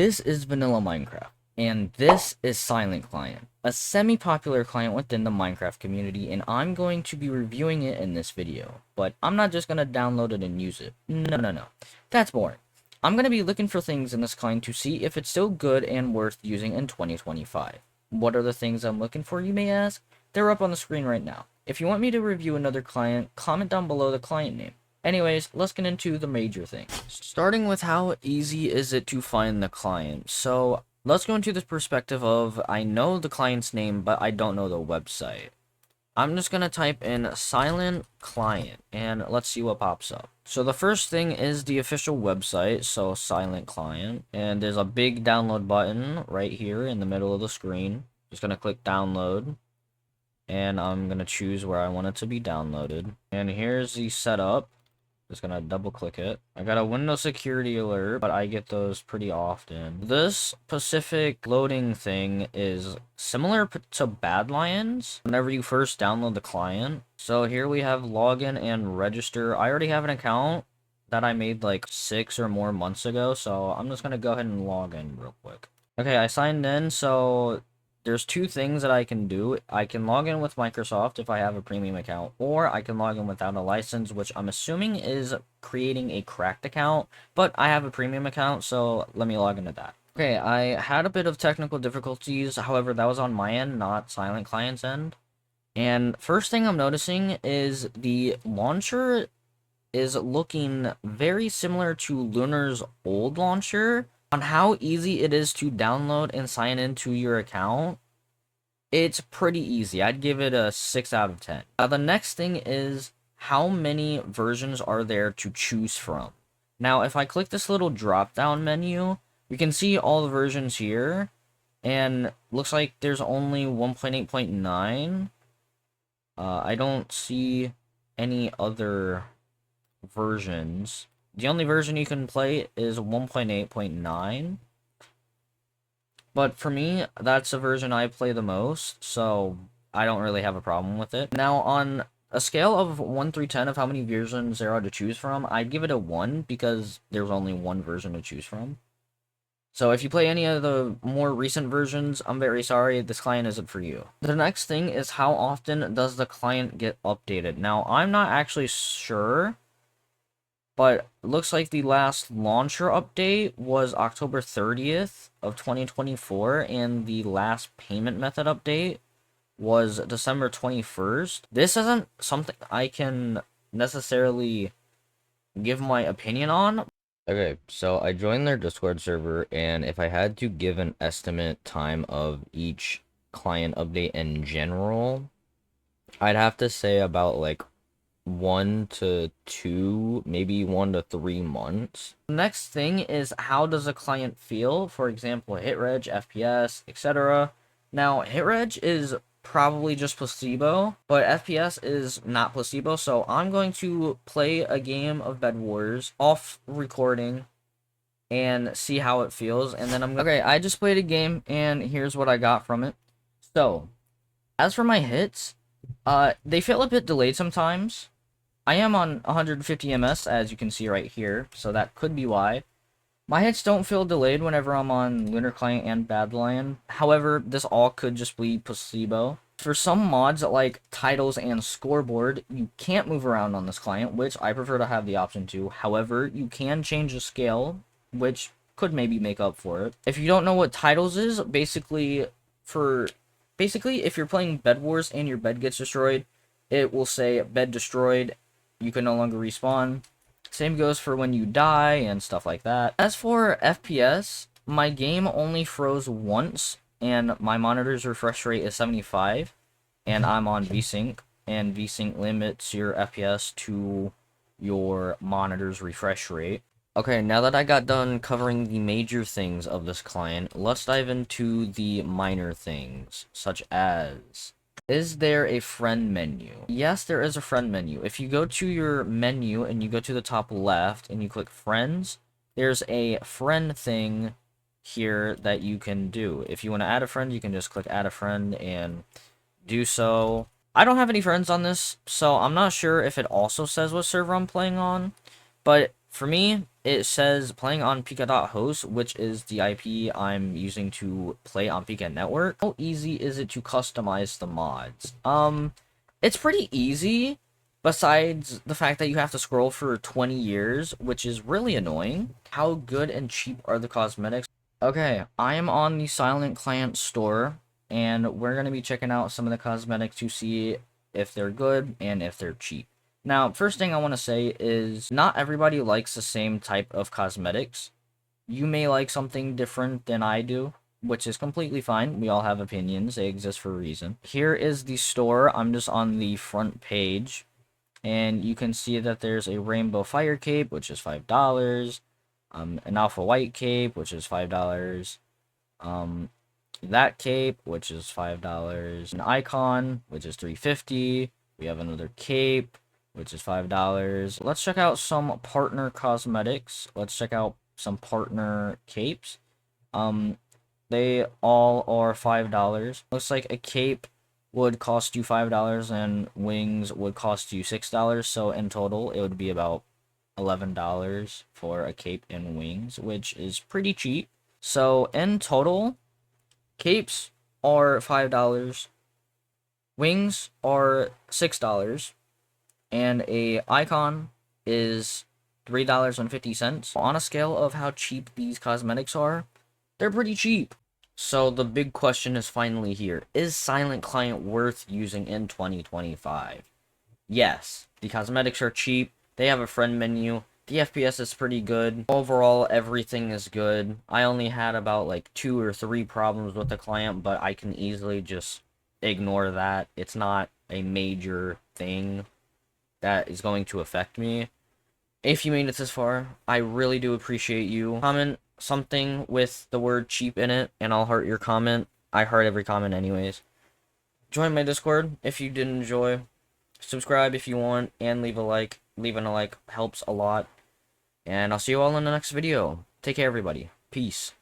This is vanilla Minecraft, and this is Silent Client, a semi-popular client within the Minecraft community, and I'm going to be reviewing it in this video. But I'm not just going to download it and use it. No. That's boring. I'm going to be looking for things in this client to see if it's still good and worth using in 2025. What are the things I'm looking for, you may ask? They're up on the screen right now. If you want me to review another client, comment down below the client name. Anyways, let's get into the major things. Starting with how easy is it to find the client. So let's go into the perspective of I know the client's name, but I don't know the website. I'm just going to type in Silent Client and let's see what pops up. So the first thing is the official website, so Silent Client, and there's a big download button right here in the middle of the screen. Just going to click download. And I'm going to choose where I want it to be downloaded. And here's the setup. Just gonna double click it. I got a Windows security alert, but I get those pretty often. This specific loading thing is similar to Badlions whenever you first download the client. So here we have login and register. I already have an account that I made like 6 or more months ago, so I'm just gonna go ahead and log in real quick. Okay, I signed in, so there's two things that I can do. I can log in with Microsoft if I have a premium account, or I can log in without a license, which I'm assuming is creating a cracked account, but I have a premium account, so let me log into that. Okay, I had a bit of technical difficulties, however, that was on my end, not Silent Client's end. And first thing I'm noticing is the launcher is looking very similar to Lunar's old launcher. On how easy it is to download and sign into your account, it's pretty easy. I'd give it a 6 out of 10. Now, the next thing is how many versions are there to choose from. Now, if I click this little drop-down menu, we can see all the versions here, and looks like there's only 1.8.9. I don't see any other versions. The only version you can play is 1.8.9. But for me, that's the version I play the most, so I don't really have a problem with it. Now, on a scale of 1 through 10 of how many versions there are to choose from, I'd give it a 1 because there's only one version to choose from. So if you play any of the more recent versions, I'm very sorry, this client isn't for you. The next thing is how often does the client get updated. Now, I'm not actually sure, but it looks like the last launcher update was October 30th of 2024, and the last payment method update was December 21st. This isn't something I can necessarily give my opinion on. Okay, so I joined their Discord server, and if I had to give an estimate time of each client update in general, I'd have to say about like 1 to 2, maybe 1 to 3 months. The next thing is how does a client feel? For example, hitreg, FPS, etc. Now, hitreg is probably just placebo, but FPS is not placebo, so I'm going to play a game of Bed Wars off recording and see how it feels, and then okay, I just played a game, and here's what I got from it. So, as for my hits, they feel a bit delayed sometimes. I am on 150 ms, as you can see right here, so that could be why. My hits don't feel delayed whenever I'm on Lunar Client and Badlion. However, this all could just be placebo. For some mods like titles and scoreboard, you can't move around on this client, which I prefer to have the option to. However, you can change the scale, which could maybe make up for it. If you don't know what titles is, basically, if you're playing Bed Wars and your bed gets destroyed, it will say bed destroyed. You can no longer respawn. Same goes for when you die and stuff like that. As for FPS, my game only froze once, and my monitor's refresh rate is 75, and I'm on VSync, and VSync limits your FPS to your monitor's refresh rate. Okay, now that I got done covering the major things of this client, let's dive into the minor things, such as, is there a friend menu? Yes, there is a friend menu. If you go to your menu and you go to the top left and you click friends, there's a friend thing here that you can do. If you want to add a friend, you can just click add a friend and do so. I don't have any friends on this, so I'm not sure if it also says what server I'm playing on, but For me, it says playing on Pika.host, which is the IP I'm using to play on Pika Network. How easy is it to customize the mods? It's pretty easy, besides the fact that you have to scroll for 20 years, which is really annoying. How good and cheap are the cosmetics? Okay, I am on the Silent Client store, and we're going to be checking out some of the cosmetics to see if they're good and if they're cheap. Now, first thing I want to say is not everybody likes the same type of cosmetics. You may like something different than I do, which is completely fine. We all have opinions. They exist for a reason. Here is the store. I'm just on the front page, and you can see that there's a rainbow fire cape, which is $5. An alpha white cape, which is $5. That cape, which is $5. An icon, which is $3.50. We have another cape, which is $5. Let's check out some partner cosmetics. Let's check out some partner capes. They all are $5. Looks like a cape would cost you $5 and wings would cost you $6. So in total, it would be about $11 for a cape and wings, which is pretty cheap. So in total, capes are $5, wings are $6, and a icon is $3.50. On a scale of how cheap these cosmetics are, they're pretty cheap. So the big question is finally here. Is Silent Client worth using in 2025? Yes, the cosmetics are cheap. They have a friend menu. The FPS is pretty good. Overall, everything is good. I only had about like 2 or 3 problems with the client, but I can easily just ignore that. It's not a major thing that is going to affect me. If you made it this far, I really do appreciate you. Comment something with the word cheap in it, and I'll heart your comment. I heart every comment anyways. Join my Discord if you did enjoy. Subscribe if you want, and leave a like. Leaving a like helps a lot. And I'll see you all in the next video. Take care, everybody. Peace.